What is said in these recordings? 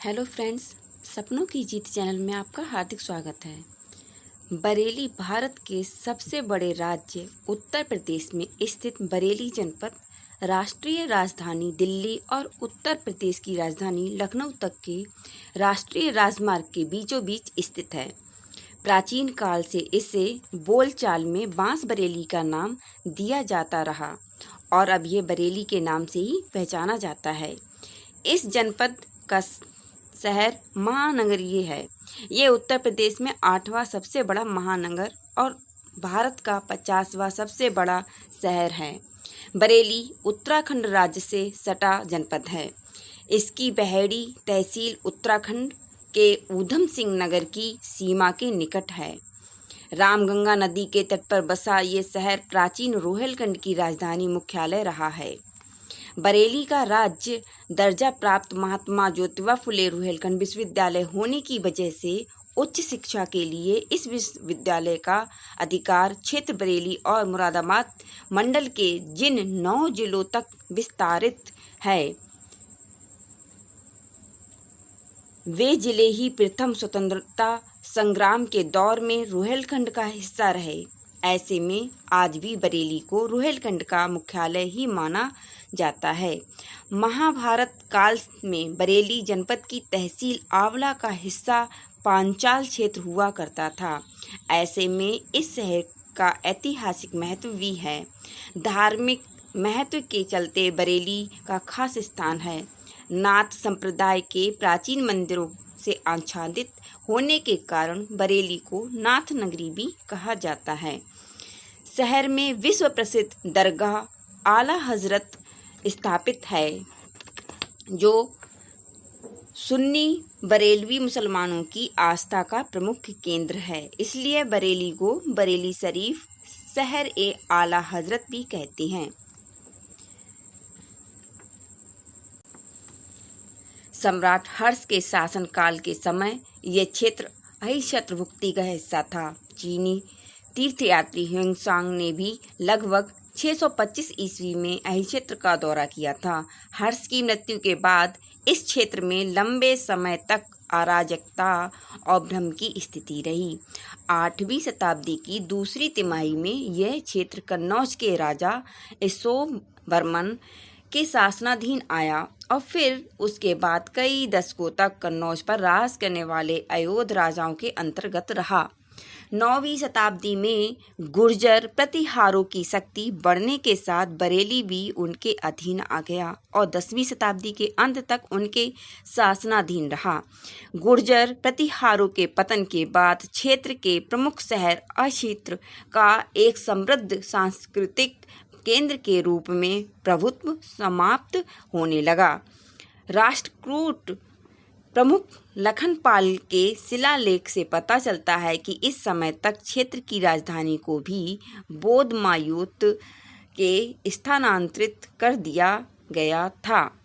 Hello friends, सपनों की जीत channel में आपका हार्दिक स्वागत है। बरेली भारत के सबसे बड़े राज्य उत्तर प्रदेश में स्थित बरेली जनपद राष्ट्रीय राजधानी दिल्ली और उत्तर प्रदेश की राजधानी लखनऊ तक के राष्ट्रीय राजमार्ग के बीचों बीच स्थित है। प्राचीन काल से इसे बोलचाल में बांस बरेली का नाम दिया जाता रहा और अब ये बरेली के नाम से ही पहचाना जाता है। इस जनपद का शहर महानगरीय है। ये उत्तर प्रदेश में 8वां सबसे बड़ा महानगर और भारत का 50वां सबसे बड़ा शहर है। बरेली उत्तराखंड राज्य से सटा जनपद है। इसकी बहेड़ी तहसील उत्तराखंड के ऊधम सिंह नगर की सीमा के निकट है। रामगंगा नदी के तट पर बसा ये शहर प्राचीन रोहिलखंड की राजधानी मुख्यालय रहा है। बरेली का राज्य दर्जा प्राप्त महात्मा ज्योतिबा फुले रोहिलखंड विश्वविद्यालय होने की वजह से उच्च शिक्षा के लिए इस विश्वविद्यालय का अधिकार क्षेत्र बरेली और मुरादाबाद मंडल के जिन 9 जिलों तक विस्तारित है, वे जिले ही प्रथम स्वतंत्रता संग्राम के दौर में रोहिलखंड का हिस्सा रहे। ऐसे में आज भी बरेली को रोहिलखंड का मुख्यालय ही माना जाता है। महाभारत काल में बरेली जनपद की तहसील आंवला का हिस्सा पांचाल क्षेत्र हुआ करता था। ऐसे में इस शहर का ऐतिहासिक महत्व भी है। धार्मिक महत्व के चलते बरेली का खास स्थान है। नाथ संप्रदाय के प्राचीन मंदिरों से आच्छादित होने के कारण बरेली को नाथ नगरी भी कहा जाता है। शहर में विश्व प्रसिद्ध दरगाह आला हजरत स्थापित है, जो सुन्नी बरेलवी मुसलमानों की आस्था का प्रमुख केंद्र है। इसलिए बरेली को बरेली शरीफ शहर ए आला हजरत भी कहते हैं। सम्राट हर्ष के शासनकाल के समय यह क्षेत्र अहिच्छत्रभुक्ति का हिस्सा था। चीनी तीर्थयात्री ह्वेंसांग ने भी लगभग 625 ईस्वी में अहिच्छत्र का दौरा किया था। हर्ष की मृत्यु के बाद इस क्षेत्र में लंबे समय तक अराजकता और भ्रम की स्थिति रही। 8वीं शताब्दी की दूसरी तिमाही में यह क्षेत्र कन्नौज के राजा अशोकवर्मन के शासनाधीन आया और फिर उसके बाद कई दशकों तक कन्नौज पर राज करने वाले अयोध्य राजाओं के अंतर्गत रहा। 9वीं शताब्दी में गुर्जर प्रतिहारों की शक्ति बढ़ने के साथ बरेली भी उनके अधीन आ गया और 10वीं शताब्दी के अंत तक उनके शासनाधीन रहा। गुर्जर प्रतिहारों के पतन के बाद क्षेत्र के प्रमुख शहर क्षेत्र का एक समृद्ध सांस्कृतिक केंद्र के रूप में प्रभुत्व समाप्त होने लगा। राष्ट्रकूट प्रमुख लखनपाल के शिलालेख से पता चलता है कि इस समय तक क्षेत्र की राजधानी को भी बोधमायुत के स्थानांतरित कर दिया गया था।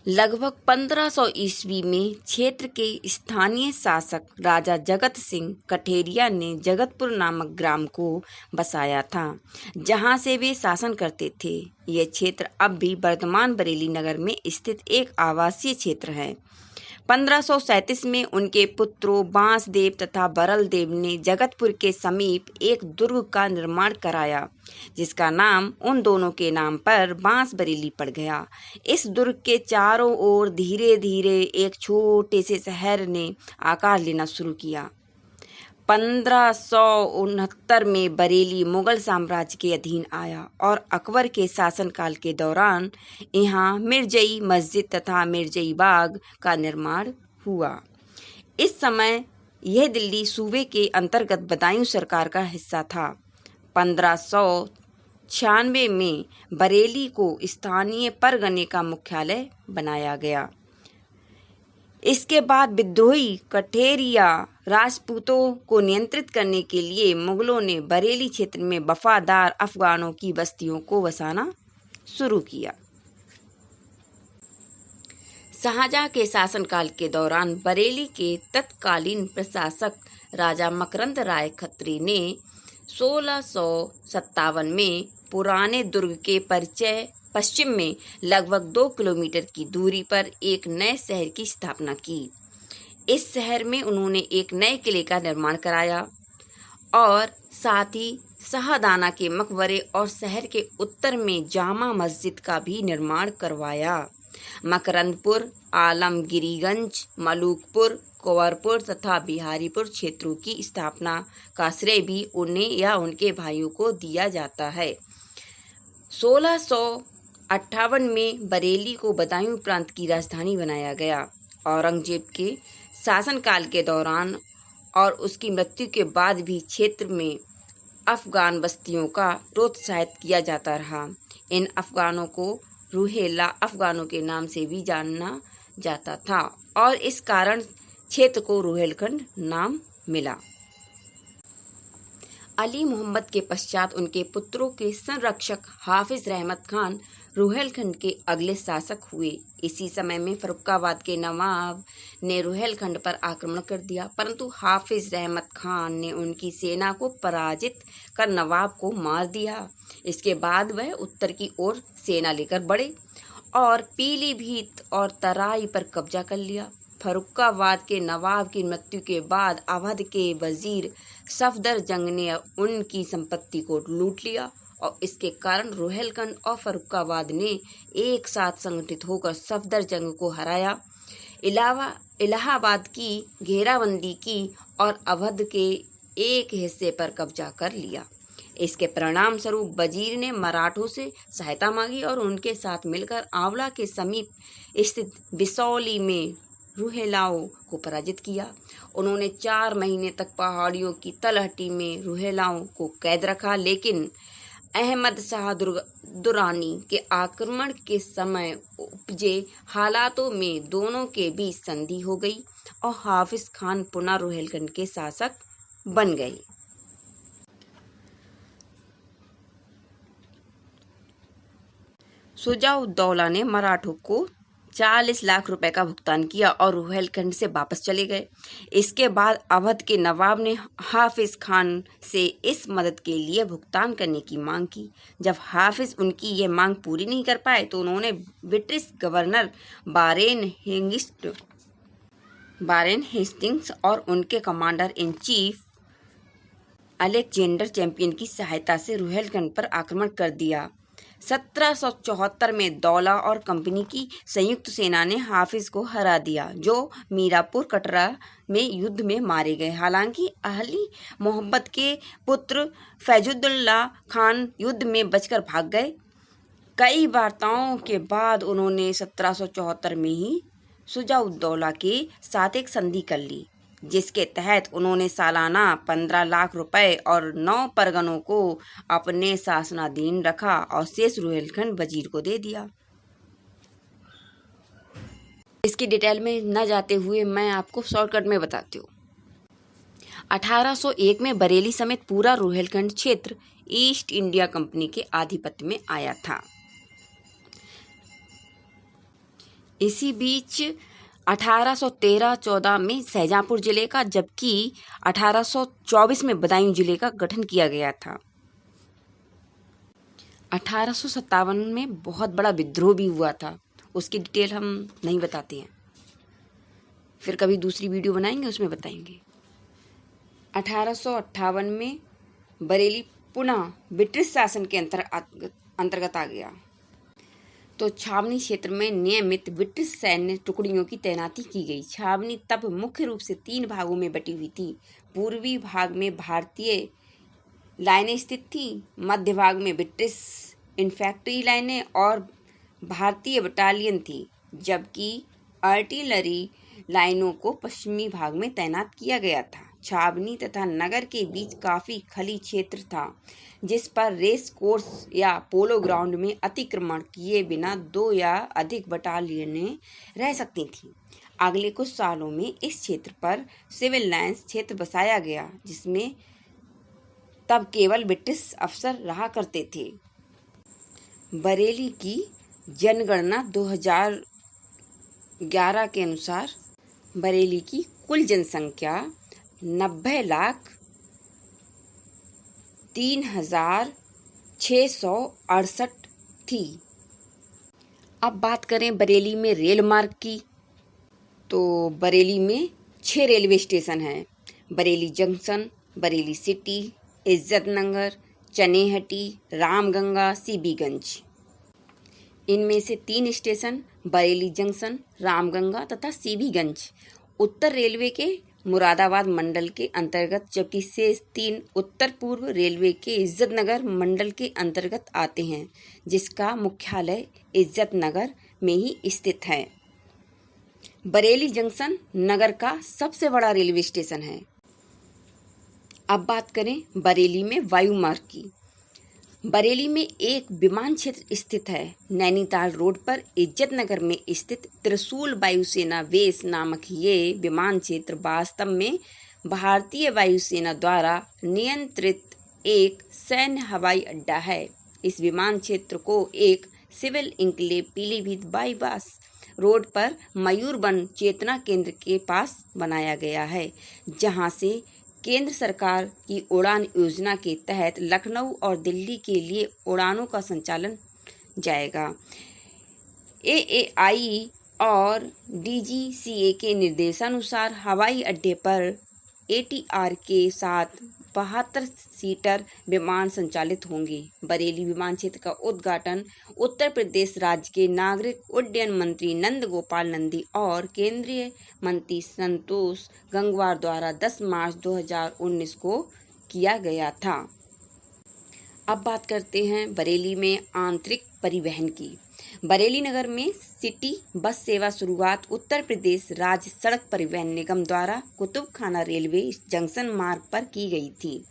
लगभग 1500 ईस्वी में क्षेत्र के स्थानीय शासक राजा जगत सिंह कठेरिया ने जगतपुर नामक ग्राम को बसाया था, जहां से वे शासन करते थे। यह क्षेत्र अब भी वर्तमान बरेली नगर में स्थित एक आवासीय क्षेत्र है। 1537 में उनके पुत्रों बांसदेव तथा बरल देव ने जगतपुर के समीप एक दुर्ग का निर्माण कराया, जिसका नाम उन दोनों के नाम पर बांस बरेली पड़ गया। इस दुर्ग के चारों ओर धीरे धीरे एक छोटे से शहर ने आकार लेना शुरू किया। 1569 में बरेली मुगल साम्राज्य के अधीन आया और अकबर के शासनकाल के दौरान यहाँ मिर्जई मस्जिद तथा मिर्जई बाग का निर्माण हुआ। इस समय यह दिल्ली सूबे के अंतर्गत बदायूं सरकार का हिस्सा था। 1596 में बरेली को स्थानीय परगने का मुख्यालय बनाया गया। इसके बाद विद्रोही कठेरिया राजपूतों को नियंत्रित करने के लिए मुगलों ने बरेली क्षेत्र में वफादार अफगानों की बस्तियों को बसाना शुरू किया। शाहजहां के शासनकाल के दौरान बरेली के तत्कालीन प्रशासक राजा मकरंद राय खत्री ने 1657 में पुराने दुर्ग के परिचय पश्चिम में लगभग 2 किलोमीटर की दूरी पर एक नए शहर की स्थापना की। इस शहर में उन्होंने एक नए किले का निर्माण कराया और साथ ही शाहदाना के मकबरे और शहर के उत्तर में जामा मस्जिद का भी निर्माण करवाया। मकरंदपुर, आलमगीरगंज, मलूकपुर, कुंवरपुर तथा बिहारीपुर क्षेत्रों की स्थापना का श्रेय भी उन्हें या उनके भाइयों को दिया जाता है। 1658 में बरेली को बदायूं प्रांत की राजधानी बनाया गया। औरंगजेब के शासनकाल के दौरान और उसकी मृत्यु के बाद भी क्षेत्र में अफगान बस्तियों का प्रोत्साहित किया जाता रहा। इन अफगानों को रूहेला अफगानों के नाम से भी जाना जाता था और इस कारण क्षेत्र को रुहेलखंड नाम मिला। अली मोहम्मद के पश्चात उनके पुत्रों के संरक्षक हाफिज रहमत खान रुहेलखंड के अगले शासक हुए। इसी समय में फर्रुखाबाद के नवाब ने रुहेलखंड पर आक्रमण कर दिया, परंतु हाफिज रहमत खान ने उनकी सेना को पराजित कर नवाब को मार दिया। इसके बाद वह उत्तर की ओर सेना लेकर बढ़े और पीलीभीत और तराई पर कब्जा कर लिया। फर्रुखाबाद के नवाब की मृत्यु के बाद अवध के वजीर सफदरजंग ने उनकी संपत्ति को लूट लिया और इसके कारण रुहेलखंड और फर्रुखाबाद ने एक साथ संगठित होकर सफदरजंग को हराया, इलाहाबाद की घेराबंदी की और अवध के एक हिस्से पर कब्जा कर लिया। इसके परिणाम स्वरूप वजीर ने मराठों से सहायता मांगी और उनके साथ मिलकर आंवला के समीप स्थित बिसौली में रुहेलाओं को पराजित किया। उन्होंने 4 महीने तक पहाड़ियों की तलहटी में रुहेलाओं को कैद रखा, लेकिन अहमद शाह दुरानी के आक्रमण के समय उपजे हालातों में दोनों के बीच संधि हो गई और हाफिज खान पुनः रुहेलखंड के शासक बन गए। शुजा-उद-दौला ने मराठों को 40 लाख रुपए का भुगतान किया और रुहेलखंड से वापस चले गए। इसके बाद अवध के नवाब ने हाफिज खान से इस मदद के लिए भुगतान करने की मांग की। जब हाफिज उनकी यह मांग पूरी नहीं कर पाए तो उन्होंने ब्रिटिश गवर्नर वारेन हेस्टिंग्स और उनके commander in chief Alexander champion की सहायता से रुहेलखंड पर आक्रमण कर दिया। 1774 में दौला और कंपनी की संयुक्त सेना ने हाफिज को हरा दिया, जो मीरापुर कटरा में युद्ध में मारे गए। हालांकि अली मोहम्मद के पुत्र फैजुद्दौला खान युद्ध में बचकर भाग गए। कई वार्ताओं के बाद उन्होंने 1774 में ही शुजा-उद-दौला के साथ एक संधि कर ली, जिसके तहत उन्होंने सालाना 15 लाख रुपए और 9 परगनों को अपने शासनाधीन रखा और शेष रुहेलखंड वजीर को दे दिया। इसकी डिटेल में न जाते हुए मैं आपको शॉर्टकट में बताती हूँ। 1801 में बरेली समेत पूरा रुहेलखंड क्षेत्र ईस्ट इंडिया कंपनी के आधिपत्य में आया था। इसी बीच 1813-14 में शाहजहांपुर जिले का, जबकि 1824 में बदायूं जिले का गठन किया गया था। 1857 में बहुत बड़ा विद्रोह भी हुआ था, उसकी डिटेल हम नहीं बताते हैं, फिर कभी दूसरी वीडियो बनाएंगे उसमें बताएंगे। 1858 में बरेली पुनः ब्रिटिश शासन के अंतर्गत आ गया, तो छावनी क्षेत्र में नियमित ब्रिटिश सैन्य टुकड़ियों की तैनाती की गई। छावनी तब मुख्य रूप से 3 भागों में बटी हुई थी। पूर्वी भाग में भारतीय लाइनें स्थित थी, मध्य भाग में ब्रिटिश इन्फैंट्री लाइनें और भारतीय बटालियन थी, जबकि आर्टिलरी लाइनों को पश्चिमी भाग में तैनात किया गया था। छावनी तथा नगर के बीच काफी खाली क्षेत्र था, जिस पर रेस कोर्स या पोलो ग्राउंड में अतिक्रमण किए बिना 2 या अधिक बटालियनें रह सकती थीं। अगले कुछ सालों में इस क्षेत्र पर सिविल लाइन्स क्षेत्र बसाया गया, जिसमें तब केवल ब्रिटिश अफसर रहा करते थे। बरेली की जनगणना 2011 के अनुसार बरेली की कुल जनसंख्या 90,03,668 थी। अब बात करें बरेली में रेल मार्ग की, तो बरेली में 6 रेलवे स्टेशन हैं। Bareilly junction, Bareilly city, Izzatnagar, Chanehti, Ramganga, CBGanj. इनमें से 3 स्टेशन बरेली जंक्शन, रामगंगा तथा सीबीगंज उत्तर रेलवे के मुरादाबाद मंडल के अंतर्गत, जबकि शेष 3 उत्तर पूर्व रेलवे के इज्जतनगर मंडल के अंतर्गत आते हैं, जिसका मुख्यालय इज्जतनगर में ही स्थित है। बरेली जंक्शन नगर का सबसे बड़ा रेलवे स्टेशन है। अब बात करें बरेली में वायु मार्ग की। बरेली में एक विमान क्षेत्र स्थित है। नैनीताल रोड पर इज्जतनगर में स्थित त्रिशूल वायुसेना बेस नामक ये विमान क्षेत्र वास्तव में भारतीय वायुसेना द्वारा नियंत्रित एक सैन्य हवाई अड्डा है। इस विमान क्षेत्र को एक civil enclave Pilibhit bypass road पर मयूरवन चेतना केंद्र के पास बनाया गया है, जहां से केंद्र सरकार की उड़ान योजना के तहत लखनऊ और दिल्ली के लिए उड़ानों का संचालन जाएगा। एएआई और डीजीसीए के निर्देशानुसार हवाई अड्डे पर एटीआर के साथ 72 सीटर विमान संचालित होंगे। बरेली विमान क्षेत्र का उद्घाटन उत्तर प्रदेश राज्य के नागरिक उड्डयन मंत्री नंद गोपाल नंदी और केंद्रीय मंत्री संतोष गंगवार द्वारा 10 मार्च 2019 को किया गया था। अब बात करते हैं बरेली में आंतरिक परिवहन की। बरेली नगर में सिटी बस सेवा शुरुआत उत्तर प्रदेश राज्य सड़क परिवहन निगम द्वारा कुतुब खाना रेलवे जंक्शन मार्ग पर की गई थी।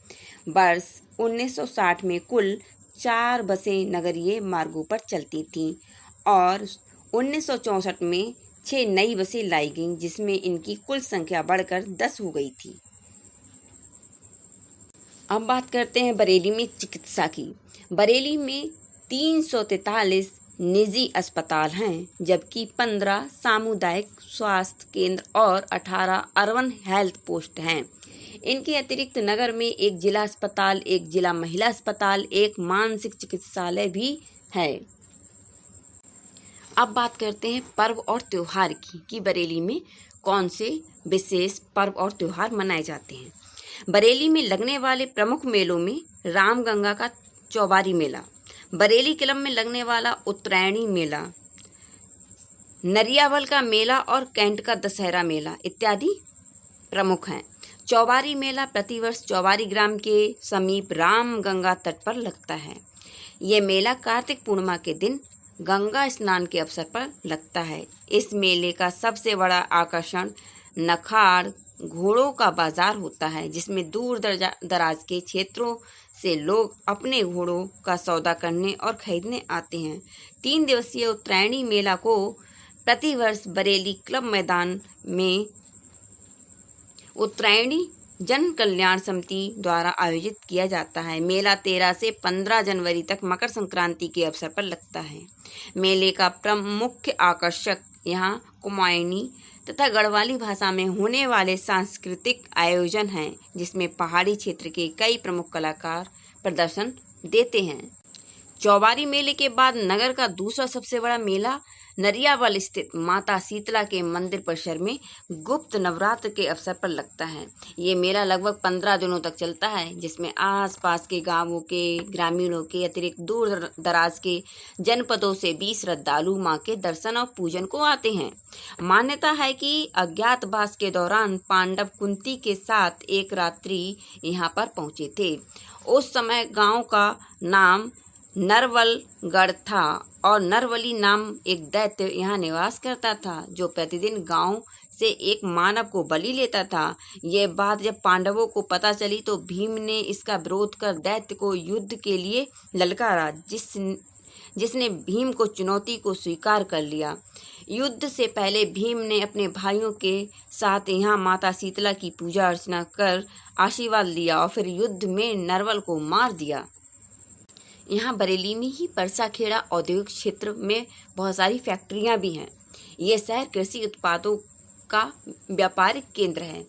वर्ष 1960 में कुल 4 बसें नगरीय मार्गों पर चलती थीं और 1964 में 6 नई बसें लाई गईं, जिसमें इनकी कुल संख्या बढ़कर 10 हो गई थी। अब बात करते हैं बरेली में चिकित्सा की। बरेली में 343 निजी अस्पताल हैं, जबकि 15 सामुदायिक स्वास्थ्य केंद्र और 18 अर्बन हेल्थ पोस्ट हैं। इनके अतिरिक्त नगर में एक जिला अस्पताल, एक जिला महिला अस्पताल, एक मानसिक चिकित्सालय भी है। अब बात करते हैं पर्व और त्योहार की कि बरेली में कौन से विशेष पर्व और त्योहार मनाए जाते हैं। बरेली में लगने वाले प्रमुख मेलों में रामगंगा का चौबारी मेला, बरेली क्लब में लगने वाला उत्तरायणी मेला, नरियावल का मेला और कैंट का दशहरा मेला इत्यादि प्रमुख हैं। चौबारी मेला प्रतिवर्ष चौबारी ग्राम के समीप रामगंगा तट पर लगता है। ये मेला कार्तिक पूर्णिमा के दिन गंगा स्नान के अवसर पर लगता है। इस मेले का सबसे बड़ा आकर्षण नखाड़ घोड़ों का बाजार होता है, जिसमें दूर दराज के क्षेत्रों से लोग अपने घोड़ों का सौदा करने और खरीदने आते हैं। 3 दिवसीय उत्तरायणी मेला को प्रतिवर्ष बरेली क्लब मैदान में उत्तरायणी जन कल्याण समिति द्वारा आयोजित किया जाता है। मेला 13 से 15 जनवरी तक मकर संक्रांति के अवसर पर लगता है। मेले का मुख्य आकर्षक यहाँ कुमाऊनी तथा गढ़वाली भाषा में होने वाले सांस्कृतिक आयोजन हैं, जिसमें पहाड़ी क्षेत्र के कई प्रमुख कलाकार प्रदर्शन देते हैं। चौबारी मेले के बाद नगर का दूसरा सबसे बड़ा मेला नरियावल स्थित माता शीतला के मंदिर परिसर में गुप्त नवरात्र के अवसर पर लगता है। ये मेला लगभग 15 दिनों तक चलता है, जिसमें आसपास के गांवों के ग्रामीणों के अतिरिक्त दूर दराज के जनपदों से भी श्रद्धालु मां के दर्शन और पूजन को आते हैं। मान्यता है कि अज्ञातवास के दौरान पांडव कुंती के साथ एक रात्रि यहाँ पर पहुँचे थे। उस समय गाँव का नाम नरवलगढ़ था और नरवली नाम एक दैत्य यहाँ निवास करता था, जो प्रतिदिन गांव से एक मानव को बलि लेता था। यह बात जब पांडवों को पता चली तो भीम ने इसका विरोध कर दैत्य को युद्ध के लिए ललकारा, जिसने भीम को चुनौती को स्वीकार कर लिया। युद्ध से पहले भीम ने अपने भाइयों के साथ यहाँ माता शीतला की पूजा अर्चना कर आशीर्वाद लिया और फिर युद्ध में नरवल को मार दिया। यहाँ बरेली में ही परसाखेड़ा औद्योगिक क्षेत्र में बहुत सारी फैक्ट्रियाँ भी हैं। ये शहर कृषि उत्पादों का व्यापारिक केंद्र है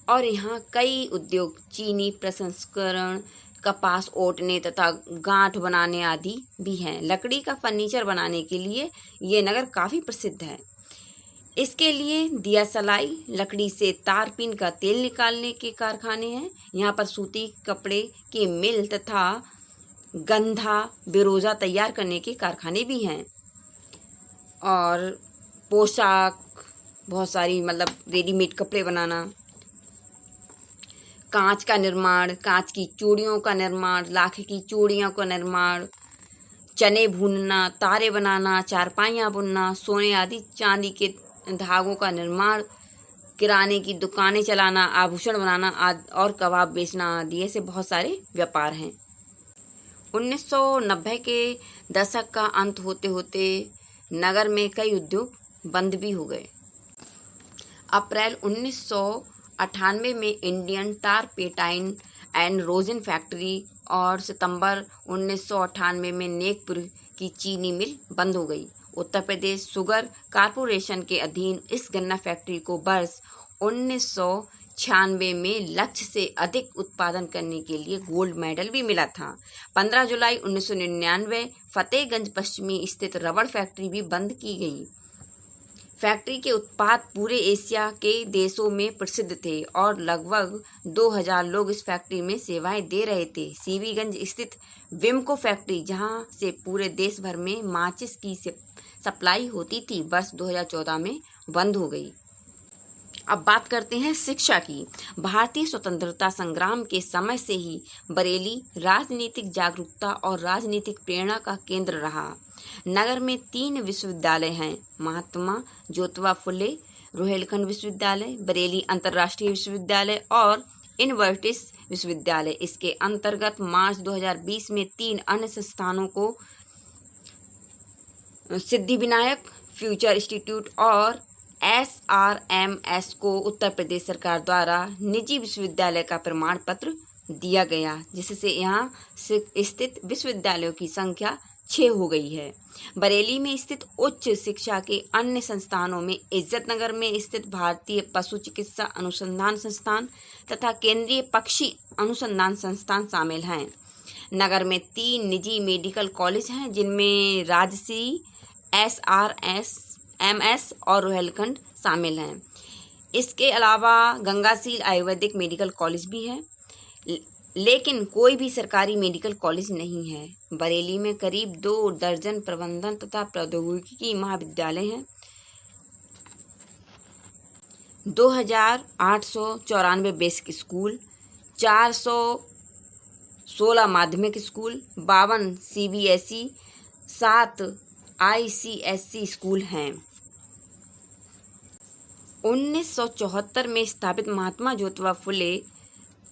और यहाँ कई उद्योग चीनी प्रसंस्करण, कपास ओटने तथा गांठ बनाने आदि भी हैं। लकड़ी का फर्नीचर बनाने के लिए ये नगर काफ़ी प्रसिद्ध है। इसके लिए दिया सलाई, लकड़ी से तारपीन का तेल निकालने के कारखाने हैं। यहाँ पर सूती कपड़े की मिल तथा गंधा बिरोजा तैयार करने के कारखाने भी हैं। और पोशाक, बहुत सारी मतलब रेडीमेड कपड़े बनाना, कांच का निर्माण, कांच की चूड़ियों का निर्माण, लाख की चूड़ियों का निर्माण, चने भूनना, तारे बनाना, चारपाइयाँ बुनना, सोने आदि चांदी के धागों का निर्माण, किराने की दुकानें चलाना, आभूषण बनाना आदि और कबाब बेचना आदि ऐसे बहुत सारे व्यापार हैं। 1990 के दशक का अंत होते होते नगर में कई उद्योग बंद भी हो गए। अप्रैल 1998 में इंडियन टारपेटाइन एंड रोजिन फैक्ट्री और सितंबर 1998 में नेकपुर की चीनी मिल बंद हो गई। उत्तर प्रदेश शुगर कॉरपोरेशन के अधीन इस गन्ना फैक्ट्री को वर्ष 1996 में लक्ष्य से अधिक उत्पादन करने के लिए गोल्ड मेडल भी मिला था। 15 जुलाई 1999 फतेहगंज पश्चिमी स्थित रबड़ फैक्ट्री भी बंद की गई। फैक्ट्री के उत्पाद पूरे एशिया के देशों में प्रसिद्ध थे और लगभग 2000 लोग इस फैक्ट्री में सेवाएं दे रहे थे। सीबीगंज स्थित विमको फैक्ट्री, जहां से पूरे देश भर में माचिस की सप्लाई होती थी, वर्ष 2014 में बंद हो गई। अब बात करते हैं शिक्षा की। भारतीय स्वतंत्रता संग्राम के समय से ही बरेली राजनीतिक जागरूकता और राजनीतिक प्रेरणा का केंद्र रहा। नगर में 3 विश्वविद्यालय हैं: महात्मा ज्योतिबा फुले रोहिलखंड विश्वविद्यालय, बरेली अंतर्राष्ट्रीय विश्वविद्यालय और इनवर्टिस विश्वविद्यालय। इसके अंतर्गत मार्च 2020 में 3 अन्य संस्थानों को सिद्धिविनायक फ्यूचर इंस्टीट्यूट और SRMS को उत्तर प्रदेश सरकार द्वारा निजी विश्वविद्यालय का प्रमाण पत्र दिया गया, जिससे यहाँ स्थित विश्वविद्यालयों की संख्या 6 हो गई है। बरेली में स्थित उच्च शिक्षा के अन्य संस्थानों में इज्जतनगर में स्थित भारतीय पशु चिकित्सा अनुसंधान संस्थान तथा केंद्रीय पक्षी अनुसंधान संस्थान शामिल हैं। नगर में 3 निजी मेडिकल कॉलेज हैं, जिनमें राजश्री, SRMS और रोहिलखंड शामिल हैं। इसके अलावा गंगासील आयुर्वेदिक मेडिकल कॉलेज भी है, लेकिन कोई भी सरकारी मेडिकल कॉलेज नहीं है। बरेली में करीब 2 दर्जन प्रबंधन तथा प्रौद्योगिकी महाविद्यालय हैं। 2894 बेसिक स्कूल, 416 माध्यमिक स्कूल, 52 CBSE, 7 ICSE स्कूल हैं। 1974 में स्थापित महात्मा ज्योतिबा फुले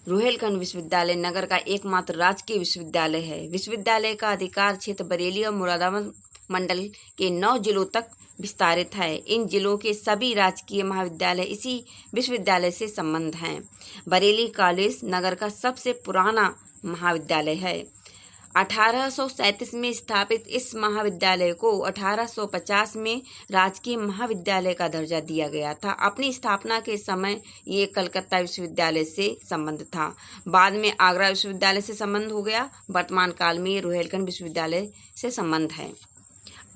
रोहिलखंड विश्वविद्यालय नगर का एकमात्र राजकीय विश्वविद्यालय है। विश्वविद्यालय का अधिकार क्षेत्र बरेली और मुरादाबाद मंडल के 9 जिलों तक विस्तारित है। इन जिलों के सभी राजकीय महाविद्यालय इसी विश्वविद्यालय से संबद्ध हैं। बरेली कॉलेज नगर का सबसे पुराना महाविद्यालय है। 1837 में स्थापित इस महाविद्यालय को 1850 में राजकीय महाविद्यालय का दर्जा दिया गया था। अपनी स्थापना के समय ये कलकत्ता विश्वविद्यालय से संबंध था। बाद में आगरा विश्वविद्यालय से संबंध हो गया। वर्तमान काल में ये रोहिलखंड विश्वविद्यालय से संबंध है।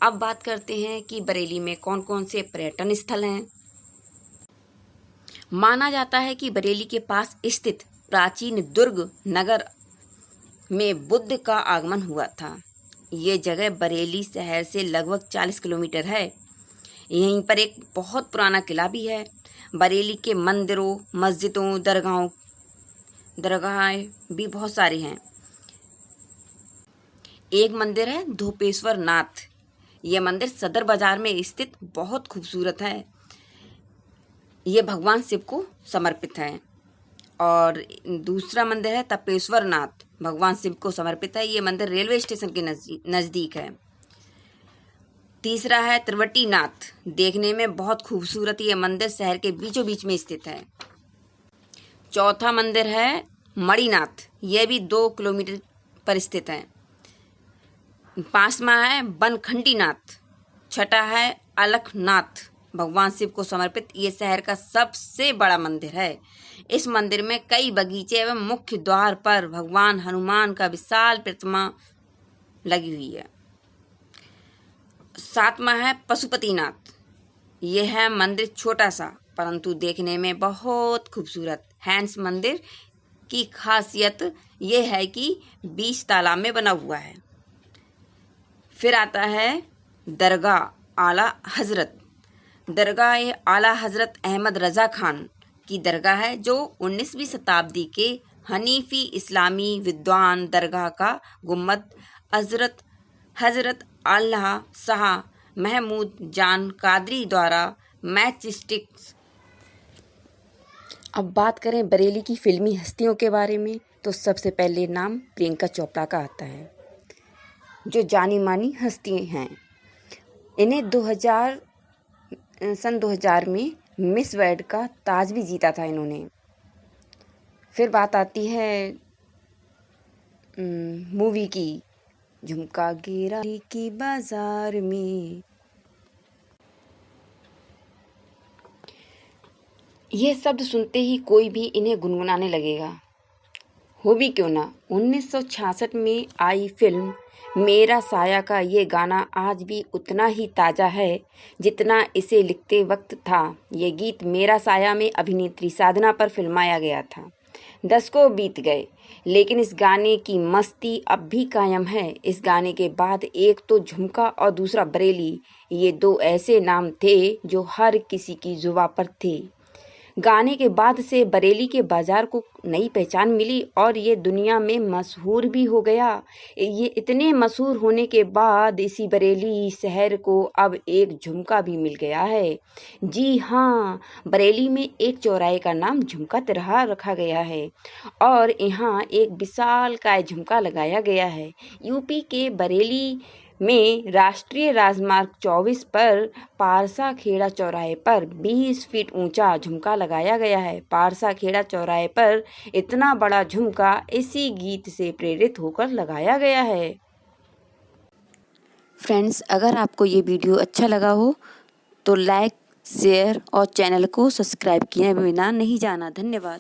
अब बात करते हैं कि बरेली में कौन कौन से पर्यटन स्थल हैं। माना जाता है कि बरेली के पास स्थित प्राचीन दुर्ग नगर में बुद्ध का आगमन हुआ था। ये जगह बरेली शहर से लगभग 40 किलोमीटर है। यहीं पर एक बहुत पुराना किला भी है। बरेली के मंदिरों, मस्जिदों, दरगाहें भी बहुत सारी हैं। एक मंदिर है धोपेश्वर नाथ। ये मंदिर सदर बाजार में स्थित बहुत खूबसूरत है। ये भगवान शिव को समर्पित है। और दूसरा मंदिर है तपेश्वर नाथ, भगवान शिव को समर्पित है। ये मंदिर रेलवे स्टेशन के नज़दीक है। तीसरा है त्रिवटी नाथ, देखने में बहुत खूबसूरत ये मंदिर शहर के बीचों बीच में स्थित है। चौथा मंदिर है मणिनाथ, यह भी 2 किलोमीटर पर स्थित है। 5वां है बनखंडी नाथ। छठा है अलखनाथ भगवान शिव को समर्पित ये शहर का सबसे बड़ा मंदिर है। इस मंदिर में कई बगीचे एवं मुख्य द्वार पर भगवान हनुमान का विशाल प्रतिमा लगी हुई है। 7वां है पशुपतिनाथ। यह है मंदिर छोटा सा परंतु देखने में बहुत खूबसूरत है। इस मंदिर की खासियत यह है कि 20 तालाब में बना हुआ है। फिर आता है दरगाह आला हजरत। दरगाह ये आला हजरत अहमद रजा खान की दरगाह है जो 19वीं शताब्दी के हनीफी इस्लामी विद्वान दरगाह का गुम्बद हजरत अल्लाह शाह महमूद जान कादरी द्वारा मैचस्टिक्स। अब बात करें बरेली की फिल्मी हस्तियों के बारे में तो सबसे पहले नाम प्रियंका चोपड़ा का आता है, जो जानी मानी हस्तियाँ हैं। इन्हें सन 2000 में मिस वर्ल्ड का ताज भी जीता था इन्होंने। फिर बात आती है मूवी की, झुमका गिरा की बाजार में। यह शब्द सुनते ही कोई भी इन्हें गुनगुनाने लगेगा, हो भी क्यों ना। 1966 में आई फिल्म मेरा साया का ये गाना आज भी उतना ही ताज़ा है जितना इसे लिखते वक्त था। ये गीत मेरा साया में अभिनेत्री साधना पर फिल्माया गया था। दशकों बीत गए लेकिन इस गाने की मस्ती अब भी कायम है। इस गाने के बाद एक तो झुमका और दूसरा बरेली, ये दो ऐसे नाम थे जो हर किसी की जुबां पर थे। गाने के बाद से बरेली के बाजार को नई पहचान मिली और ये दुनिया में मशहूर भी हो गया। ये इतने मशहूर होने के बाद इसी बरेली शहर को अब एक झुमका भी मिल गया है। जी हाँ, बरेली में एक चौराहे का नाम झुमका तिराहा रखा गया है और यहाँ एक विशालकाय झुमका लगाया गया है। यूपी के बरेली में राष्ट्रीय राजमार्ग 24 पर पारसा खेड़ा चौराहे पर 20 फीट ऊंचा झुमका लगाया गया है। पारसा खेड़ा चौराहे पर इतना बड़ा झुमका इसी गीत से प्रेरित होकर लगाया गया है। फ्रेंड्स, अगर आपको ये वीडियो अच्छा लगा हो तो लाइक, शेयर और चैनल को सब्सक्राइब किए बिना नहीं जाना। धन्यवाद।